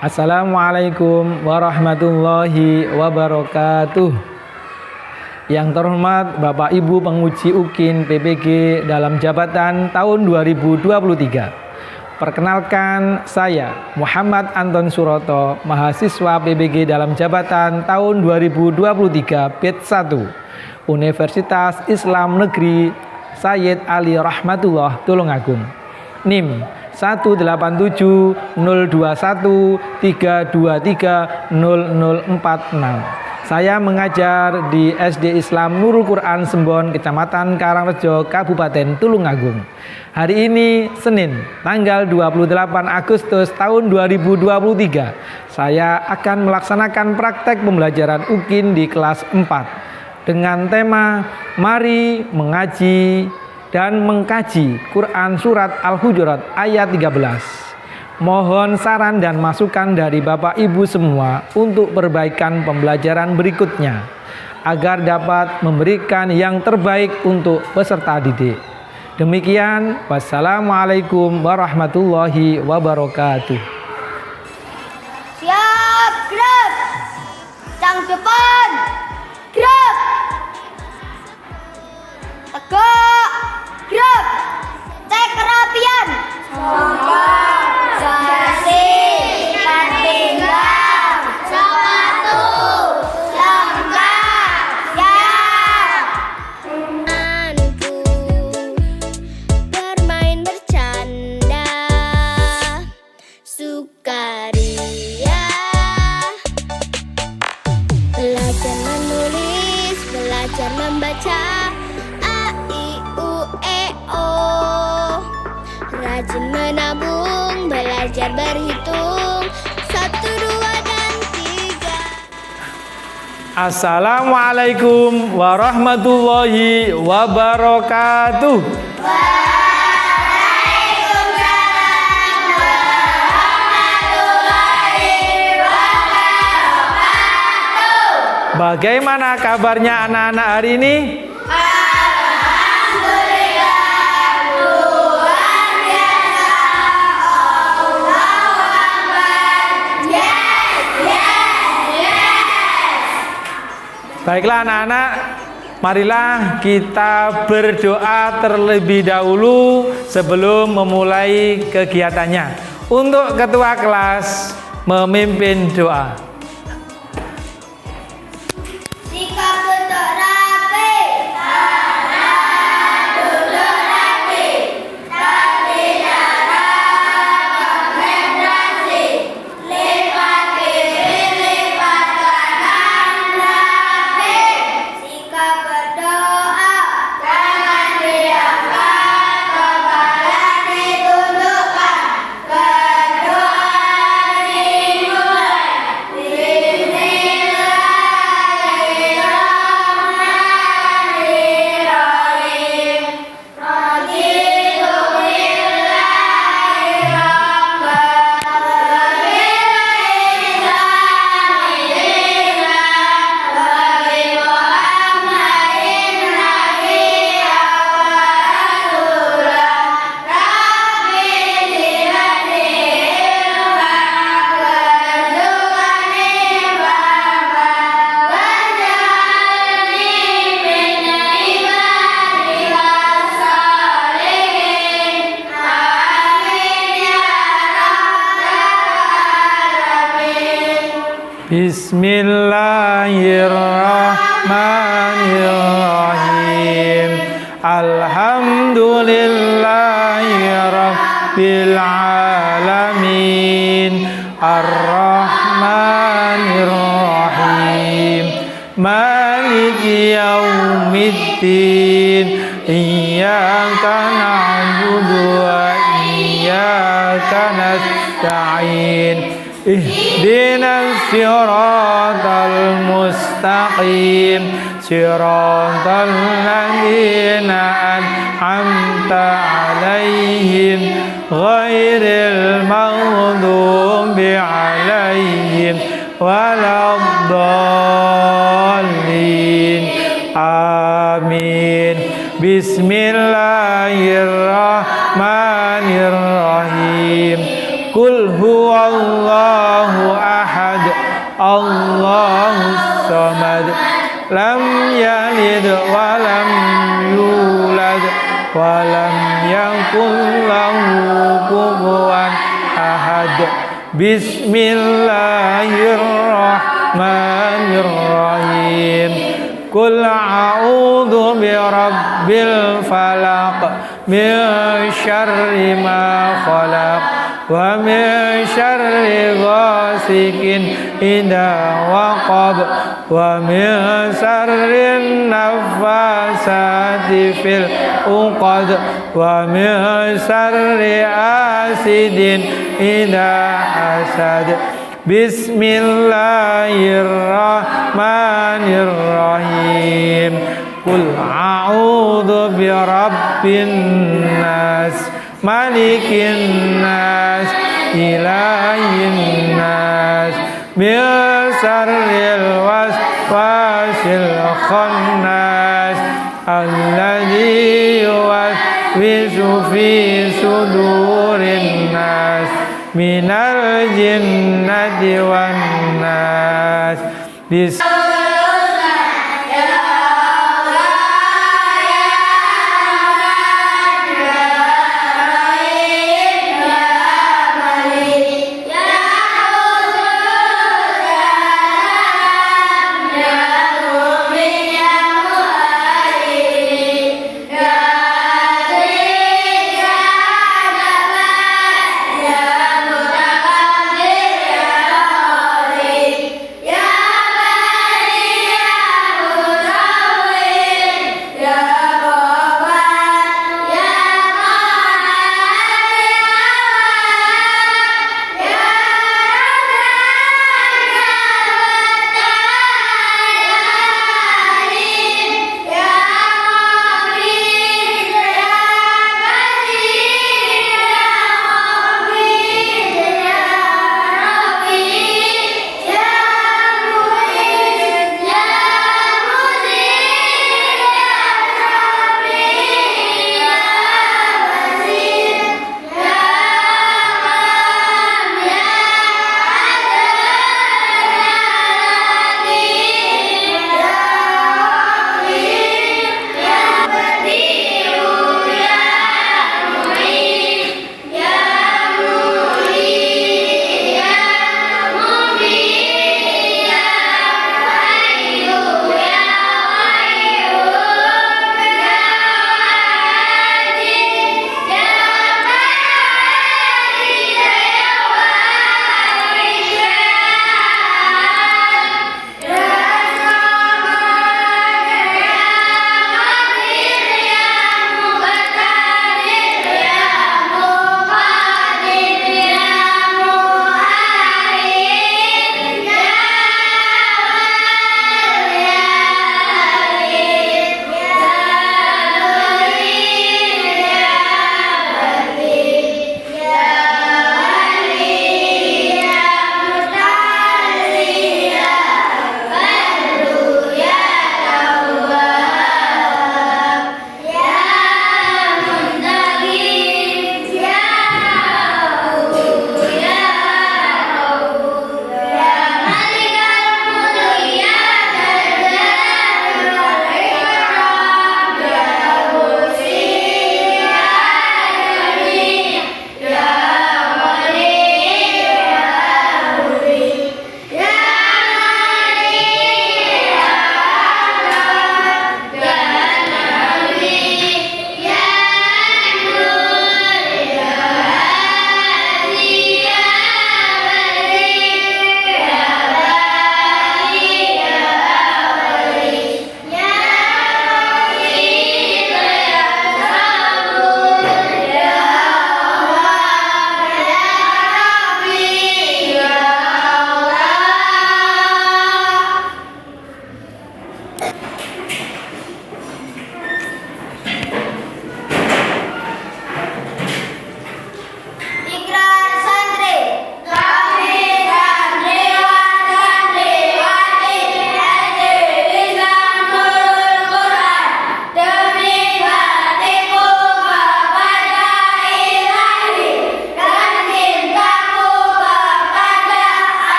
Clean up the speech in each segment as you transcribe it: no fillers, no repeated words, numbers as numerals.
Assalamualaikum warahmatullahi wabarakatuh. Yang terhormat Bapak Ibu penguji UKIN PPG dalam jabatan tahun 2023. Perkenalkan, saya Muhammad Anton Suroto, mahasiswa PPG dalam jabatan tahun 2023 batch 1 Universitas Islam Negeri Sayyid Ali Rahmatullah Tulungagung. NIM 1870213230046. Saya mengajar di SD Islam Nurul Quran Sembon, Kecamatan Karangrejo, Kabupaten Tulungagung. Hari ini Senin, tanggal 28 Agustus tahun 2023. Saya akan melaksanakan praktek pembelajaran UKIN di kelas 4 dengan tema Mari mengaji dan mengkaji Quran Surat Al-Hujurat ayat 13. Mohon saran dan masukan dari Bapak Ibu semua untuk perbaikan pembelajaran berikutnya agar dapat memberikan yang terbaik untuk peserta didik. Demikian, wassalamualaikum warahmatullahi wabarakatuh. Siap, gerak. Cang depan, gerak. Tegak, gerak. Cek kerapian. Belajar menulis, belajar membaca, A, I, U, E, O. Rajin menabung, belajar berhitung, 1, 2, dan 3. Assalamualaikum warahmatullahi wabarakatuh. Bagaimana kabarnya anak-anak hari ini? Alhamdulillah, luar biasa. Allahu Akbar. Yes. Baiklah anak-anak, marilah kita berdoa terlebih dahulu sebelum memulai kegiatannya. Untuk ketua kelas memimpin doa. Bismillahirrahmanirrahim. Alhamdulillahirabbil alamin. Arrahmanirrahim. Maliki yaumiddin. Iyyaka na'budu wa iyyaka nasta'in. Ihdinas siratal mustaqim, siratal ladzina an'amta 'alaihim ghairil maghdubi 'alaihim waladdallin. Amin. Bismillahirrahmanirrahim. Qul huwallahu lam yalid wa lam yulad wa lam yakul lahu kufuwan ahad. Bismillahirrahmanirrahim. Qul a'udzu birabbil falaq min syarri ma khalaq wa min syarri ghasikin idza waqab wa min syarri naffasati fil uqad wa min syarri asidin idza hasad. Bismillahirrahmanirrahim. Qul a'udzu birabbin nas malikin nas ilahin nas min syarril waswasil khannas alladzi yuwaswisu fi sudurin nas minal jinnati wan nas.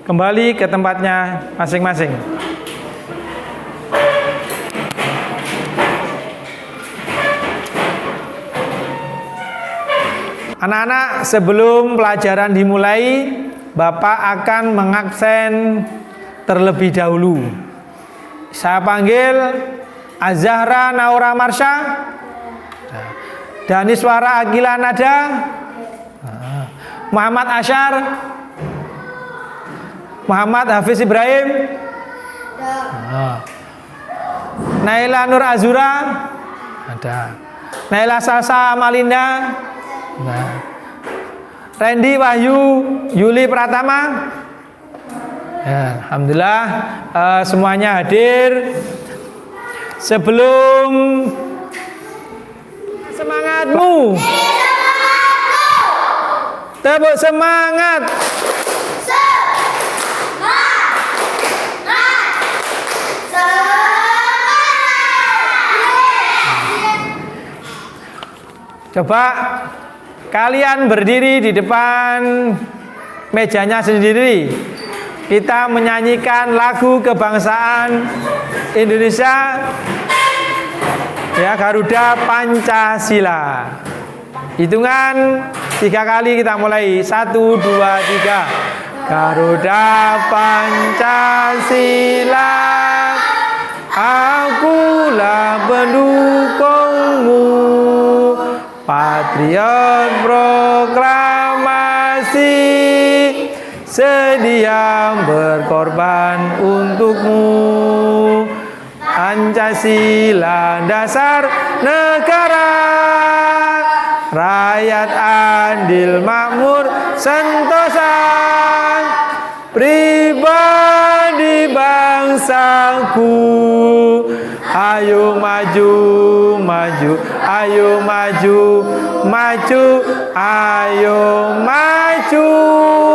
kembali ke tempatnya masing-masing. Anak-anak, sebelum pelajaran dimulai, Bapak akan mengabsen terlebih dahulu. Saya panggil Azahra Naura Marsha, Daniswara Agila Nada, Muhammad Asyar, Muhammad Hafiz Ibrahim, Naila Nur Azura, ada Naila Salsa Malinda, Randy Wahyu Yuli Pratama. Ya, alhamdulillah semuanya hadir. Sebelum semangatmu, tepuk semangat. Coba kalian berdiri di depan mejanya sendiri. Kita menyanyikan lagu kebangsaan Indonesia, ya, Garuda Pancasila. Hitungan 3 kali kita mulai. 1, 2, 3. Garuda Pancasila, akulah pendukungmu. Patriot proklamasi, sedia berkorban untukmu. Pancasila dasar negara, rakyat adil makmur sentosa, pribadi bangsaku. Ayo maju, maju, ayo maju, maju, ayo maju,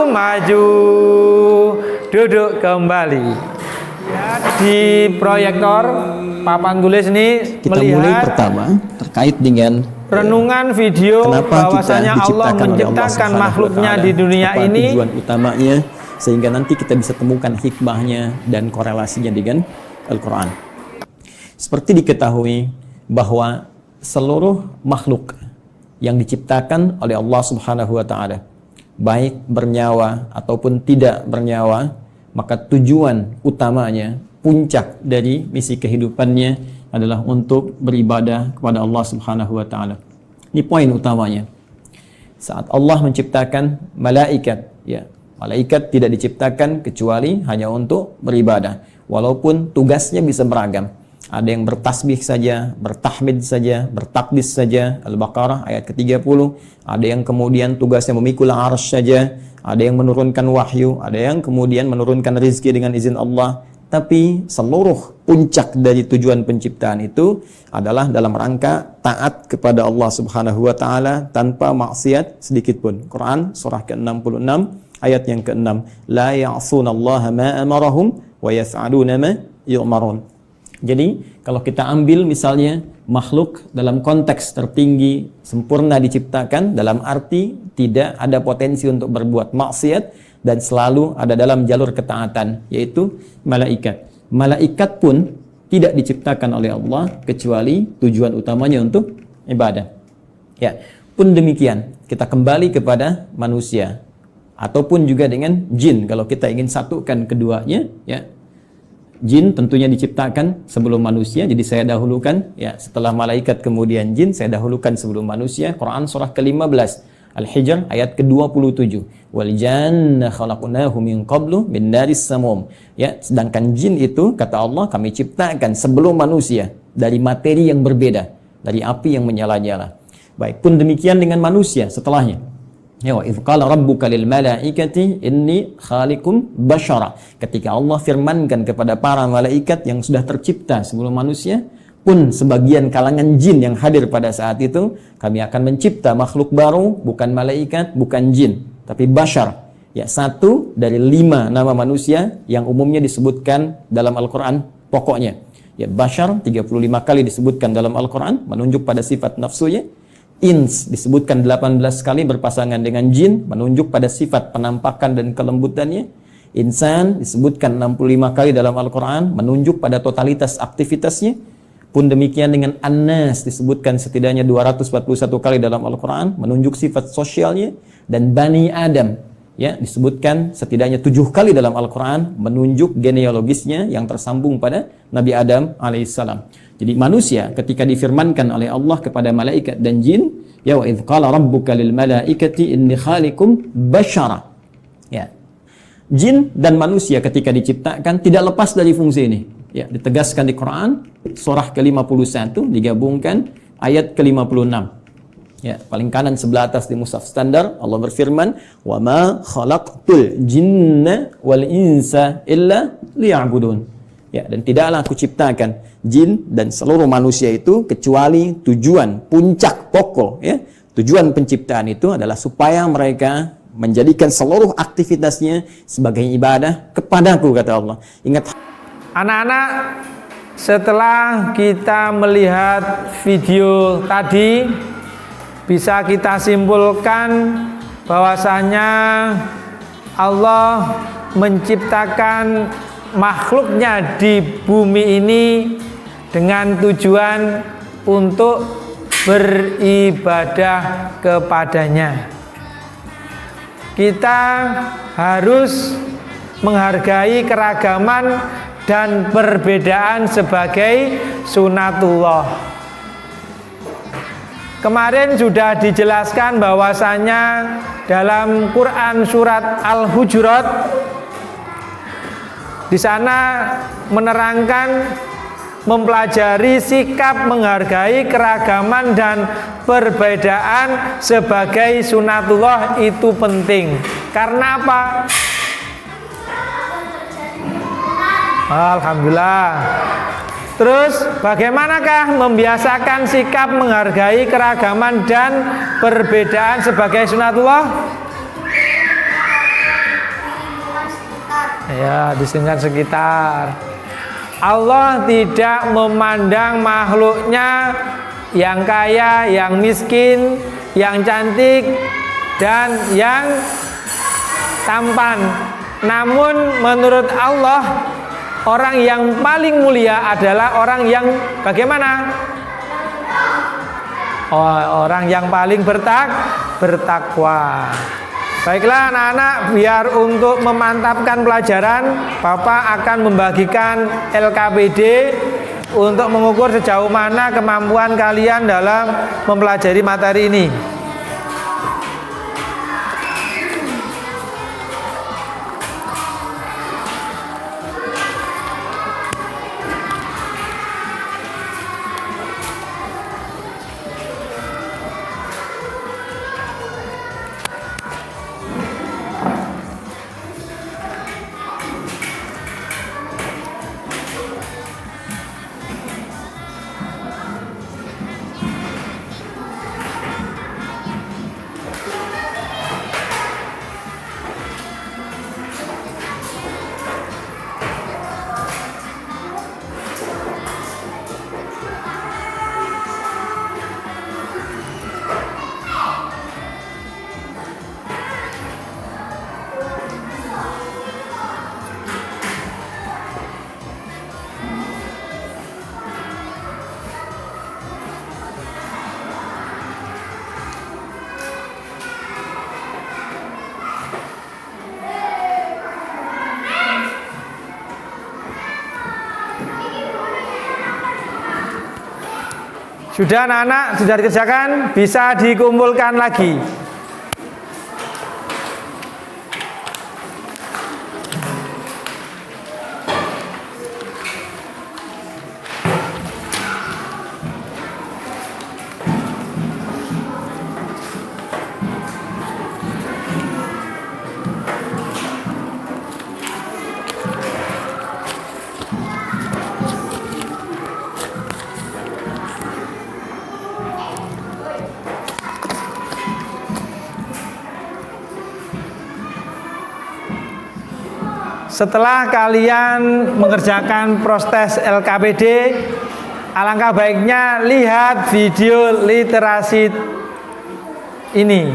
maju. Duduk kembali. Di proyektor papan tulis ini kita mulai melihat pertama terkait dengan renungan video bahwasanya Allah menciptakan makhluknya di dunia ini. Tujuan utamanya sehingga nanti kita bisa temukan hikmahnya dan korelasinya dengan Al-Quran. Seperti diketahui bahwa seluruh makhluk yang diciptakan oleh Allah Subhanahu wa Ta'ala, baik bernyawa ataupun tidak bernyawa, maka tujuan utamanya, puncak dari misi kehidupannya adalah untuk beribadah kepada Allah Subhanahu wa Ta'ala. Ini poin utamanya. Saat Allah menciptakan malaikat, ya, malaikat tidak diciptakan kecuali hanya untuk beribadah, walaupun tugasnya bisa beragam. Ada yang bertasbih saja, bertahmid saja, bertakdis saja, Al-Baqarah ayat ke-30. Ada yang kemudian tugasnya memikul arsy saja, ada yang menurunkan wahyu, ada yang kemudian menurunkan rizki dengan izin Allah. Tapi seluruh puncak dari tujuan penciptaan itu adalah dalam rangka taat kepada Allah Subhanahu wa Ta'ala tanpa maksiat sedikit pun. Quran surah ke-66 ayat yang ke-6. La ya'sunallaha ma amarahum wa yaf'aluna ma yu'marun. Jadi kalau kita ambil misalnya makhluk dalam konteks tertinggi sempurna diciptakan dalam arti tidak ada potensi untuk berbuat maksiat dan selalu ada dalam jalur ketaatan, yaitu malaikat. Malaikat pun tidak diciptakan oleh Allah kecuali tujuan utamanya untuk ibadah. Ya, pun demikian kita kembali kepada manusia ataupun juga dengan jin kalau kita ingin satukan keduanya, ya. Jin tentunya diciptakan sebelum manusia, jadi saya dahulukan, ya, setelah malaikat kemudian jin, saya dahulukan sebelum manusia. Quran surah ke-15 Al-Hijr ayat ke-27. Wal janna khalaqnahu min qablu min naris samum. Ya, sedangkan jin itu kata Allah kami ciptakan sebelum manusia dari materi yang berbeda, dari api yang menyala-nyala. Baik, pun demikian dengan manusia setelahnya. Ya, wa idz qala rabbuka lil malaikati inni khaliqum basyara. Ketika Allah firmankan kepada para malaikat yang sudah tercipta sebelum manusia, pun sebagian kalangan jin yang hadir pada saat itu, kami akan mencipta makhluk baru, bukan malaikat, bukan jin, tapi basyar. Ya, 1 dari 5 nama manusia yang umumnya disebutkan dalam Al-Quran pokoknya. Ya, basyar 35 kali disebutkan dalam Al-Quran, menunjuk pada sifat nafsunya. Ins disebutkan 18 kali berpasangan dengan jin, menunjuk pada sifat penampakan dan kelembutannya. Insan disebutkan 65 kali dalam Al-Quran, menunjuk pada totalitas aktivitasnya. Pun demikian dengan An-Nas disebutkan setidaknya 241 kali dalam Al-Quran, menunjuk sifat sosialnya. Dan Bani Adam ya disebutkan setidaknya 7 kali dalam Al-Quran, menunjuk genealogisnya yang tersambung pada Nabi Adam alaihissalam. Jadi manusia ketika difirmankan oleh Allah kepada malaikat dan jin, ya wa idz qala rabbuka lil malaikati inni khaliqum basyara. Ya. Jin dan manusia ketika diciptakan tidak lepas dari fungsi ini. Ya, ditegaskan di Quran surah ke-51 digabungkan ayat ke-56. Ya, paling kanan sebelah atas di mushaf standar Allah berfirman, "Wa ma khalaqtul jinna wal insa illa liya'budun." Ya, dan tidaklah aku ciptakan jin dan seluruh manusia itu kecuali tujuan puncak pokok ya. Tujuan penciptaan itu adalah supaya mereka menjadikan seluruh aktivitasnya sebagai ibadah kepadaku, kata Allah. Ingat Anak-anak, setelah kita melihat video tadi, bisa kita simpulkan bahwasanya Allah menciptakan makhluknya di bumi ini dengan tujuan untuk beribadah kepadanya. Kita harus menghargai keragaman dan perbedaan sebagai sunatullah. Kemarin sudah dijelaskan bahwasanya dalam Quran surat Al-Hujurat di sana menerangkan mempelajari sikap menghargai keragaman dan perbedaan sebagai sunatullah itu penting. Karena apa? Alhamdulillah. Terus bagaimanakah membiasakan sikap menghargai keragaman dan perbedaan sebagai sunatullah? Ya, di lingkungan sekitar. Allah tidak memandang makhluknya yang kaya, yang miskin, yang cantik, dan yang tampan. Namun menurut Allah, orang yang paling mulia adalah orang yang bagaimana? Orang yang paling bertakwa. Baiklah anak-anak, biar untuk memantapkan pelajaran, Bapak akan membagikan LKPD untuk mengukur sejauh mana kemampuan kalian dalam mempelajari materi ini. Sudah anak-anak, sudah dikerjakan, bisa dikumpulkan lagi. Setelah kalian mengerjakan proses LKPD, alangkah baiknya lihat video literasi ini.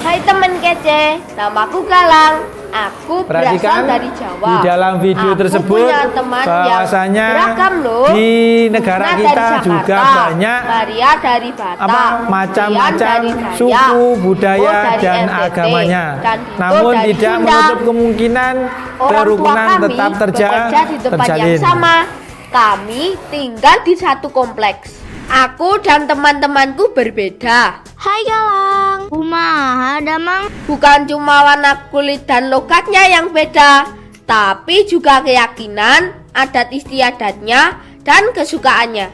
Hai teman kece, namaku Galang. Aku Perhatikan berasal dari Jawa. di dalam video Aku tersebut punya teman bahwasanya yang beragam loh. di negara Nah, kita dari Jakarta, juga banyak Maria dari Batam, macam-macam Rian dari Dayak, suku, budaya, Bo dari dan NTT, agamanya. dan Dito Namun dari tidak Sunda. menutup kemungkinan Orang tua kerukunan kami tetap bekerja di tempat terjalin. yang sama. Kami tinggal di satu kompleks. Aku dan teman-temanku berbeda. Hai Galang, kumaha damang? Bukan cuma warna kulit dan logatnya yang beda, tapi juga keyakinan, adat istiadatnya, dan kesukaannya.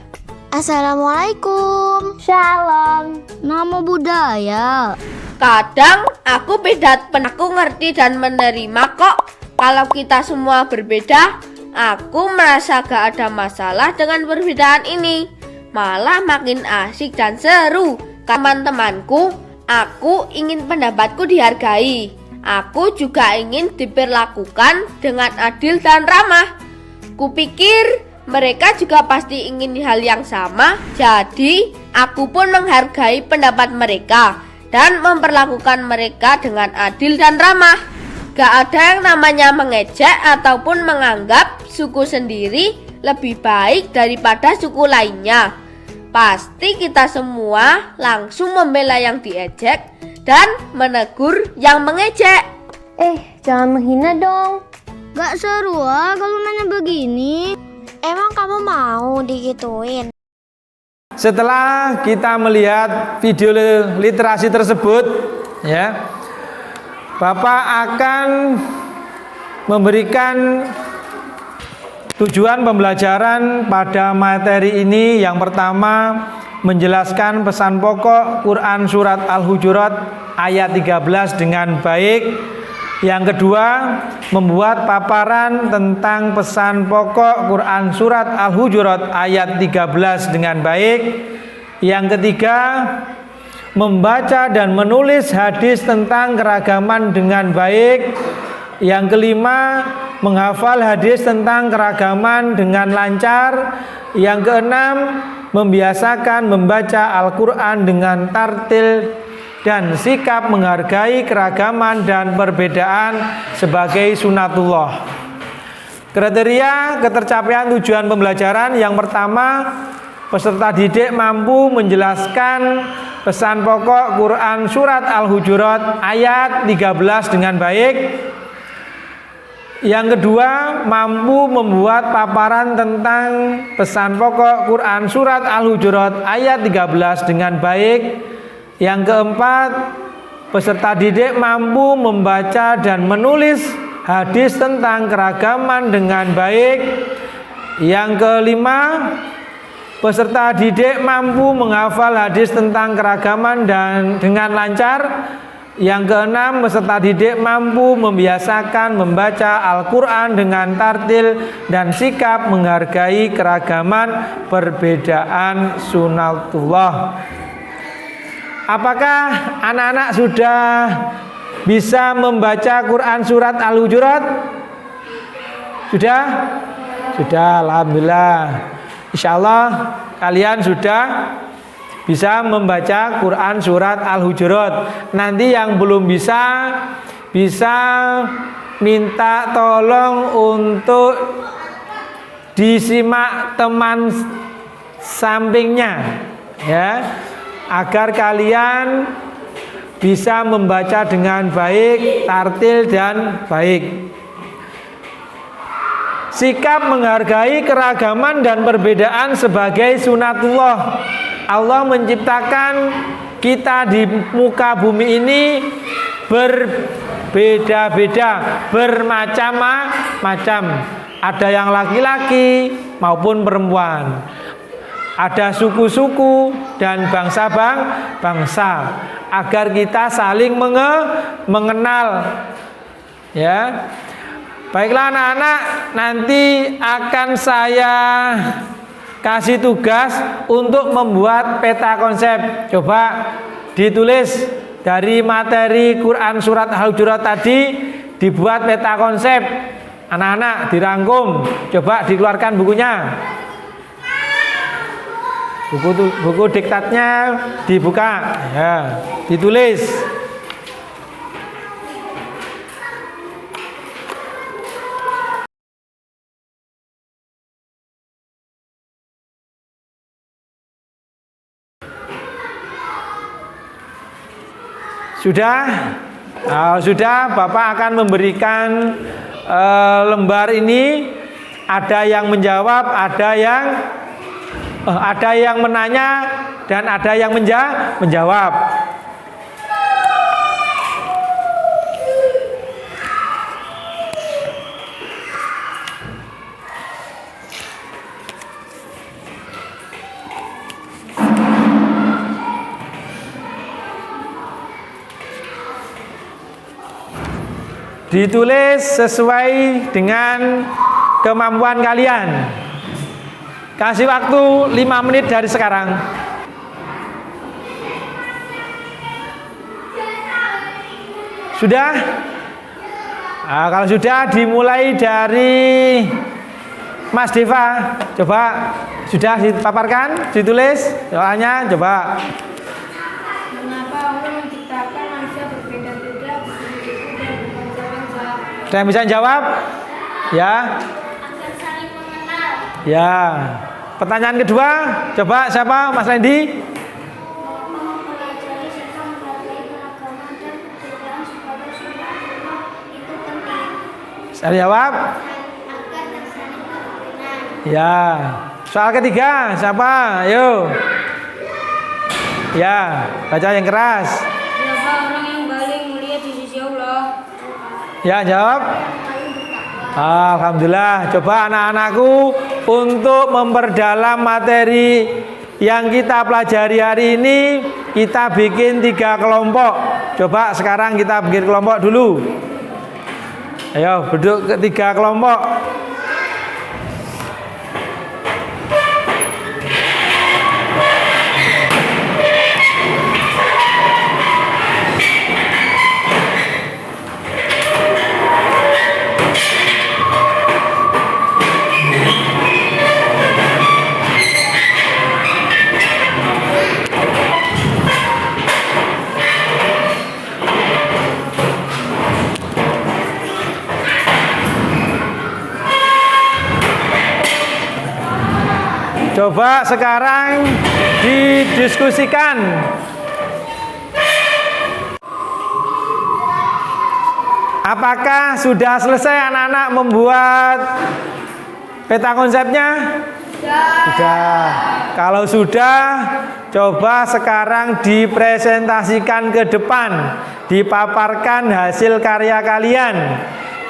Assalamualaikum. Shalom. Nama budaya. Kadang aku beda, aku ngerti dan menerima kok. Kalau kita semua berbeda, aku merasa gak ada masalah dengan perbedaan ini. Malah makin asik dan seru. Teman-temanku, aku ingin pendapatku dihargai. Aku juga ingin diperlakukan dengan adil dan ramah. Kupikir mereka juga pasti ingin hal yang sama. Jadi, aku pun menghargai pendapat mereka dan memperlakukan mereka dengan adil dan ramah. Gak ada yang namanya mengejek ataupun menganggap suku sendiri lebih baik daripada suku lainnya. Pasti kita semua langsung membela yang diejek dan menegur yang mengejek. Jangan menghina dong. Gak seru kalau mainnya begini. Emang kamu mau digituin? Setelah kita melihat video literasi tersebut, ya, Bapak akan memberikan tujuan pembelajaran pada materi ini. Yang pertama, menjelaskan pesan pokok Quran Surat Al-Hujurat ayat 13 dengan baik. Yang kedua, membuat paparan tentang pesan pokok Quran Surat Al-Hujurat ayat 13 dengan baik. Yang ketiga, membaca dan menulis hadis tentang keragaman dengan baik. Yang kelima, menghafal hadis tentang keragaman dengan lancar. Yang keenam, membiasakan membaca Al-Quran dengan tartil dan sikap menghargai keragaman dan perbedaan sebagai sunatullah. Kriteria ketercapaian tujuan pembelajaran: yang pertama, peserta didik mampu menjelaskan pesan pokok Quran Surat Al-Hujurat ayat 13 dengan baik. Yang kedua, mampu membuat paparan tentang pesan pokok Quran Surat Al-Hujurat ayat 13 dengan baik. Yang keempat, peserta didik mampu membaca dan menulis hadis tentang keragaman dengan baik. Yang kelima, peserta didik mampu menghafal hadis tentang keragaman dan dengan lancar. Yang keenam, peserta didik mampu membiasakan membaca Al-Quran dengan tartil dan sikap menghargai keragaman perbedaan sunatullah. Apakah anak-anak sudah bisa membaca Quran Surat Al-Hujurat? Sudah? Sudah, alhamdulillah. Insyaallah kalian sudah bisa membaca Quran Surat Al-Hujurat. Nanti yang belum bisa minta tolong untuk disimak teman sampingnya, ya, agar kalian bisa membaca dengan baik, tartil dan baik. Sikap menghargai keragaman dan perbedaan sebagai sunatullah. Allah menciptakan kita di muka bumi ini berbeda-beda, bermacam-macam. Ada yang laki-laki maupun perempuan. Ada suku-suku dan bangsa-bangsa. Agar kita saling mengenal. Ya. Baiklah anak-anak, nanti akan saya kasih tugas untuk membuat peta konsep. Coba ditulis dari materi Quran Surat Al-Hujurat tadi, dibuat peta konsep. Anak-anak dirangkum, coba dikeluarkan bukunya. Buku diktatnya dibuka, ya, ditulis. Sudah? Sudah, Bapak akan memberikan lembar ini. Ada yang menjawab, ada yang menanya, dan ada yang menjawab. Ditulis sesuai dengan kemampuan kalian. Kasih waktu 5 menit dari sekarang. Sudah? Kalau sudah, dimulai dari Mas Deva. Coba, sudah dipaparkan, ditulis soalnya, coba. Mengapa Allah menciptakan manusia berbeda-beda, begitu dan bermacam-macam? Ada yang bisa jawab? Ya. Agar saling mengenal. Ya. Pertanyaan kedua, coba siapa? Mas Randy? Mempelajari serta mempelajari beragama dan perbedaan supaya sempurna itu penting. Saya jawab. Agar tersaling kerukunan. Ya. Soal ketiga, siapa? Ayo. Ya, baca yang keras. Siapa orang yang paling mulia di sisi Allah? Ya, jawab. Alhamdulillah. Coba anak-anakku untuk memperdalam materi yang kita pelajari hari ini, kita bikin 3 kelompok. Coba sekarang kita bikin kelompok dulu. Ayo, duduk ke 3 kelompok. Coba sekarang didiskusikan. Apakah sudah selesai anak-anak membuat peta konsepnya? Sudah. Kalau sudah, coba sekarang dipresentasikan ke depan, dipaparkan hasil karya kalian.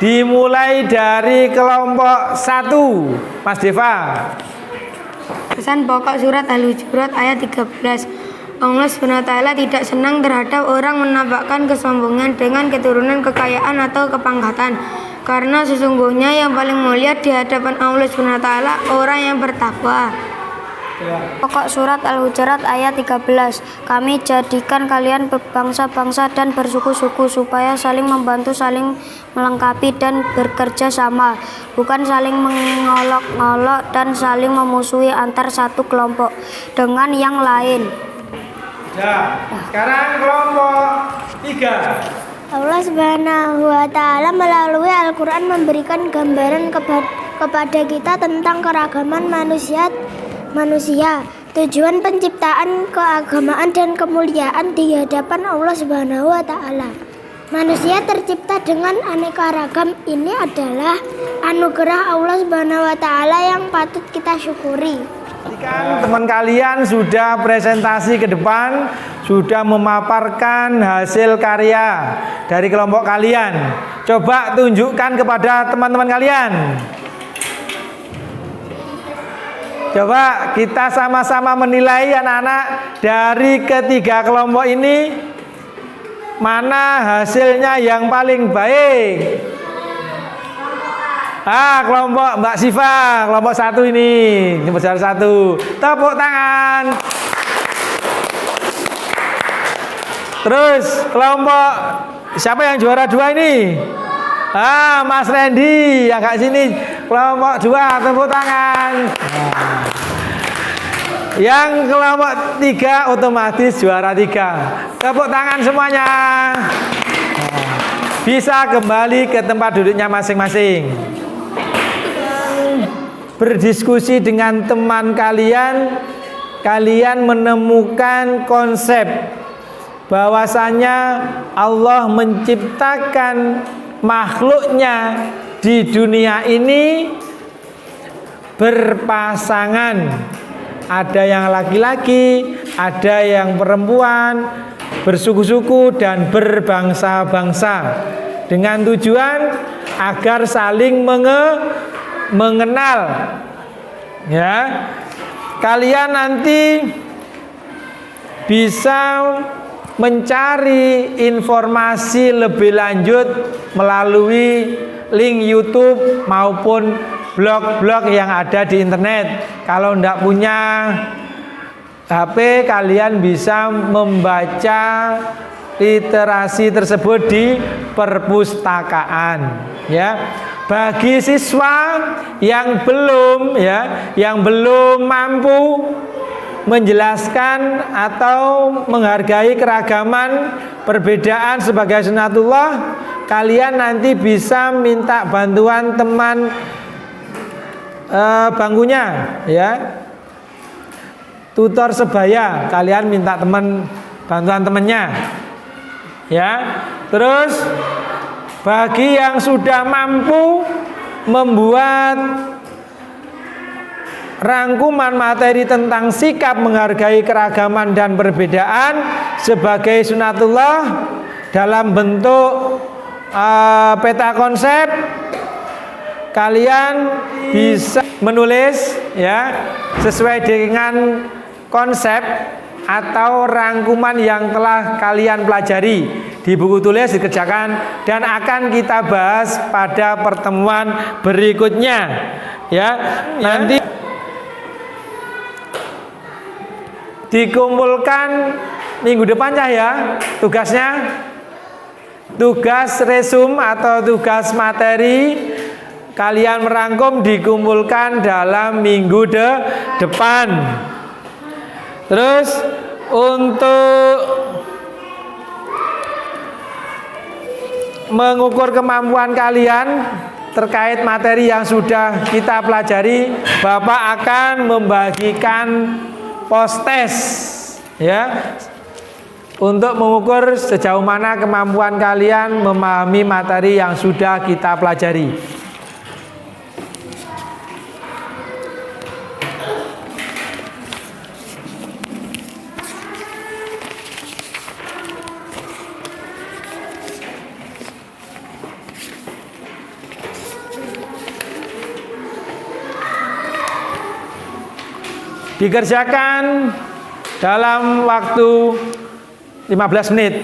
Dimulai dari kelompok 1, Mas Deva. Pesan pokok surat Al-Hujurat ayat 13. Allah SWT tidak senang terhadap orang menampakkan kesombongan dengan keturunan, kekayaan atau kepangkatan. Karena sesungguhnya yang paling mulia di hadapan Allah SWT orang yang bertakwa. Pokok surat Al-Hujurat ayat 13. Kami jadikan kalian berbangsa-bangsa dan bersuku-suku supaya saling membantu, saling melengkapi dan bekerja sama, bukan saling mengolok-olok dan saling memusuhi antar satu kelompok dengan yang lain. Ya, sekarang kelompok 3. Allah Subhanahu wa Ta'ala melalui Al-Quran memberikan gambaran kepada kita tentang keragaman manusia. Tujuan penciptaan, keagamaan dan kemuliaan di hadapan Allah Subhanahu wa Ta'ala. Manusia tercipta dengan aneka ragam. Ini adalah anugerah Allah Subhanahu wa Ta'ala yang patut kita syukuri. Kan teman kalian sudah presentasi ke depan, sudah memaparkan hasil karya dari kelompok kalian. Coba tunjukkan kepada teman-teman kalian. Coba kita sama-sama menilai anak-anak dari ketiga kelompok ini, mana hasilnya yang paling baik. Kelompok Mbak Siva, kelompok 1 ini, kelompok 1. Tepuk tangan. Terus kelompok siapa yang juara 2 ini? Mas Randy, agak sini. Kelompok 2, tepuk tangan. Yang kelompok 3 otomatis juara 3. Tepuk tangan semuanya. Bisa kembali ke tempat duduknya masing-masing. Berdiskusi dengan teman kalian, kalian menemukan konsep bahwasanya Allah menciptakan makhluknya di dunia ini berpasangan. Ada yang laki-laki, ada yang perempuan, bersuku-suku dan berbangsa-bangsa, dengan tujuan agar saling mengenal. Ya, kalian nanti bisa mencari informasi lebih lanjut melalui link YouTube maupun blog-blog yang ada di internet. Kalau tidak punya HP, kalian bisa membaca literasi tersebut di perpustakaan. Ya, bagi siswa yang belum mampu menjelaskan atau menghargai keragaman perbedaan sebagai sunatullah, kalian nanti bisa minta bantuan teman bangkunya, ya, tutor sebaya. Kalian minta bantuan temannya, ya. Terus bagi yang sudah mampu membuat rangkuman materi tentang sikap menghargai keragaman dan perbedaan sebagai sunatullah dalam bentuk peta konsep, kalian bisa menulis, ya, sesuai dengan konsep atau rangkuman yang telah kalian pelajari di buku tulis, dikerjakan, dan akan kita bahas pada pertemuan berikutnya, ya. Nanti dikumpulkan minggu depan ya tugasnya. Tugas resum atau tugas materi kalian merangkum dikumpulkan dalam minggu depan. Terus untuk mengukur kemampuan kalian terkait materi yang sudah kita pelajari, Bapak akan membagikan post-test, ya, untuk mengukur sejauh mana kemampuan kalian memahami materi yang sudah kita pelajari. Dikerjakan dalam waktu 15 menit.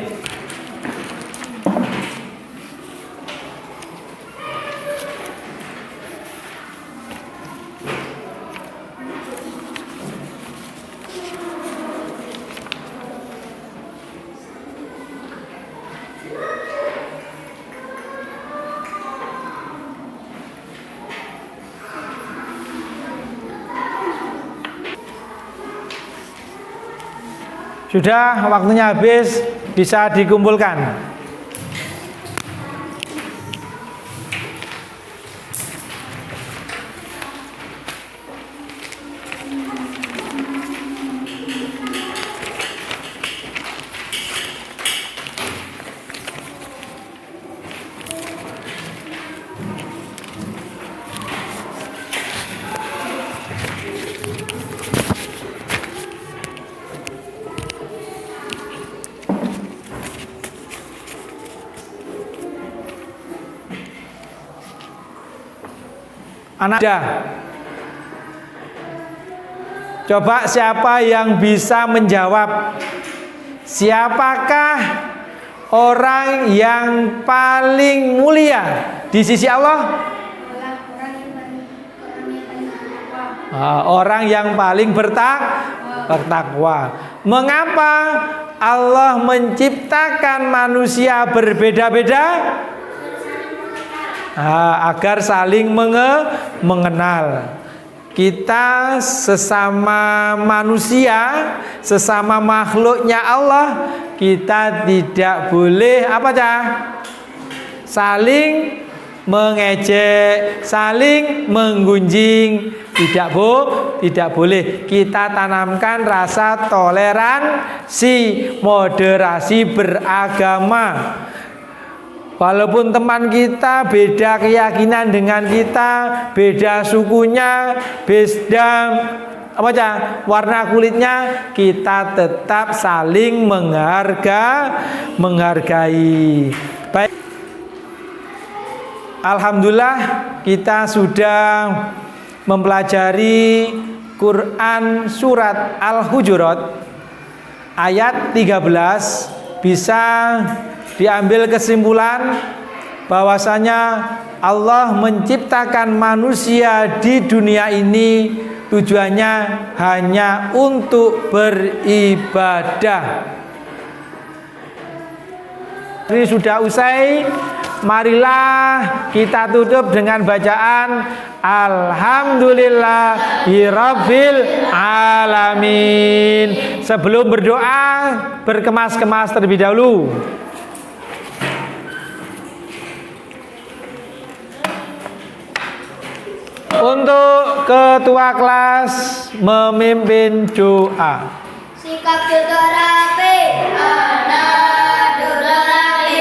Sudah, waktunya habis, bisa dikumpulkan. Anak muda, coba siapa yang bisa menjawab, siapakah orang yang paling mulia di sisi Allah? Orang yang paling bertakwa. Mengapa Allah menciptakan manusia berbeda-beda? Agar saling mengenal. Kita sesama manusia, sesama makhluknya Allah, kita tidak boleh saling mengejek, saling menggunjing, tidak tidak boleh. Kita tanamkan rasa toleransi, moderasi beragama. Walaupun teman kita beda keyakinan dengan kita, beda sukunya, beda warna kulitnya, kita tetap saling menghargai. Baik. Alhamdulillah kita sudah mempelajari Quran surat Al-Hujurat ayat 13. Bisa diambil kesimpulan bahwasanya Allah menciptakan manusia di dunia ini tujuannya hanya untuk beribadah. Ini sudah usai. Marilah kita tutup dengan bacaan Alhamdulillahirabbil alamin. Sebelum berdoa, berkemas-kemas terlebih dahulu. Untuk ketua kelas memimpin doa. Sikap duduk rapi, anak duduk rapi,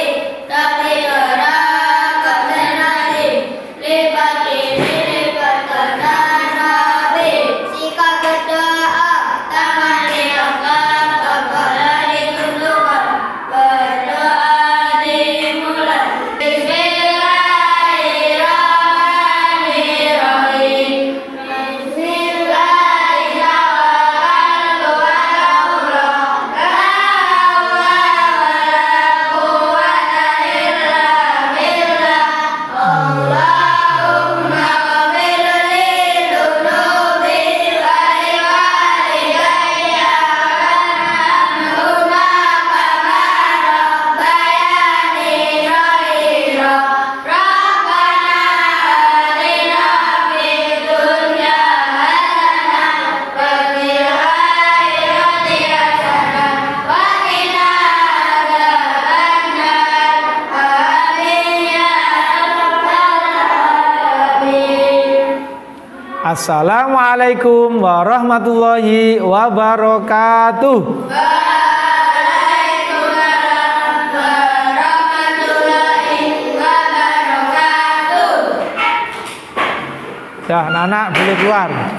tapi gerak konsentrasi, lipat kiri, lipat kanan rapi. Sikap berdoa, tangan diangkat, kepala ditundukkan, berdoa dimulai. Bismillahirrahmanirrahim. Assalamualaikum warahmatullahi wabarakatuh. Ya, anak-anak boleh keluar.